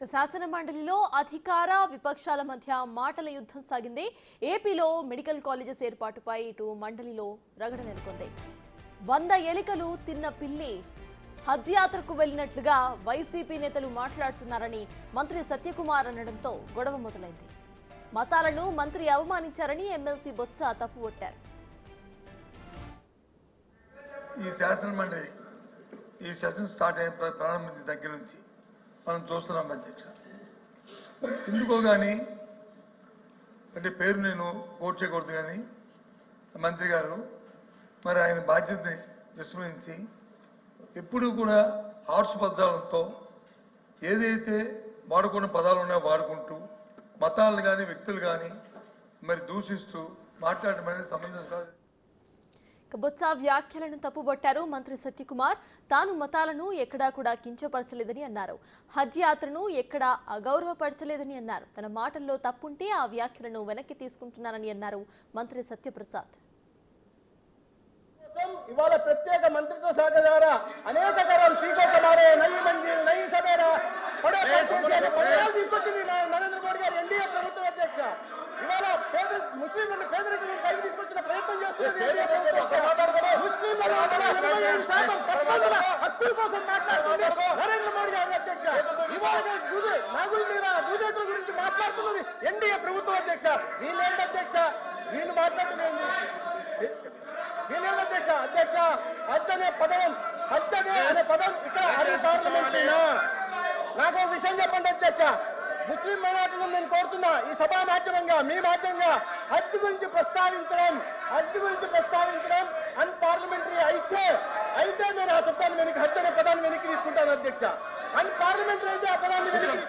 శాసన మండలిలో అధికార విపక్షాల మధ్య మాటల యుద్ధం సాగింది. ఏపీలో మెడికల్ కాలేజెస్ ఏర్పాటుపై ఇటు మండలిలో రగడ నెలకొంది. 100 ఎలికలు తిన్న పిల్లి హజ్ యాత్రకు వెళ్లినట్లుగా వైసీపీ నేతలు మాట్లాడుతున్నారని మంత్రి సత్యకుమార్ అనడంతో గొడవ మొదలైంది. మతాలను మంత్రి అవమానించారని ఎమ్మెల్సీ బొత్స తప్పుపట్టారు. ఈ శాసన మండలి ఈ సెషన్ స్టార్ట్ అయిన ప్రారంభించిన దగ్గర నుంచి మనం చూస్తున్నాం అధ్యక్ష. ఎందుకో కానీ అంటే పేరు నేను కోట్ చేయకూడదు, కానీ మంత్రి గారు మరి ఆయన బాధ్యతని విస్మరించి ఎప్పుడూ కూడా హార్ష్ పదాలతో ఏదైతే వాడుకున్న పదాలు ఉన్నాయో వాడుకుంటూ మతాలను కానీ వ్యక్తులు కానీ మరి దూషిస్తూ మాట్లాడడం అనేది సమంజసం కాదు. బొత్స వ్యాఖ్యలను తప్పుబట్టారు మంత్రి సత్యకుమార్. తాను మతాలను ఎక్కడా కూడా కించపరచలేదని అన్నారు. హజ్ యాత్రను ఎక్కడా అగౌరవపరచలేదని అన్నారు. తన మాటల్లో తప్పుంటే ఆ వ్యాఖ్యలను వెనక్కి తీసుకుంటున్నారని అన్నారు మంత్రి సత్యప్రసాద్. ఇవాళ ప్రత్యేక మంత్రిత్వ శాఖ ద్వారా అనేక కరం సీకోమారే నయి మంజిల్ నయి సవేరా తీసుకొచ్చింది నరేంద్ర మోడీ గారు, ఎన్డీఏ ప్రభుత్వం అధ్యక్ష. ఇవాళ ముస్లింలను పేదరికం పైకి తీసుకొచ్చిన ప్రయత్నం చేస్తున్నారు. హక్కుల కోసం మాట్లాడుతుంది నరేంద్ర మోడీ గారు అధ్యక్ష. ఇవాళ నాగుల మీద భూదేతుల గురించి మాట్లాడుతున్నది ఎన్డీఏ ప్రభుత్వం అధ్యక్ష. వీళ్ళేంటి అధ్యక్ష, వీళ్ళు మాట్లాడుతున్నది వీళ్ళేంటి అధ్యక్ష. హజ్ అనే పదం ఇక్కడ నాకు ఒక విషయం చెప్పండి అధ్యక్ష. ముస్లిం మైనార్టీలను నేను కోరుతున్నా, ఈ సభా మాధ్యమంగా మీ మాధ్యమంగా హజ్ గురించి ప్రస్తావించడం అన్పార్లమెంటరీ అయితే నేను ఆ శబ్దాన్ని వెనక్కి హజ్ అనే పదాన్ని వెనక్కి తీసుకుంటాను అధ్యక్ష. అన్పార్లమెంటరీ అయితే ఆ పదాన్ని వెనక్కి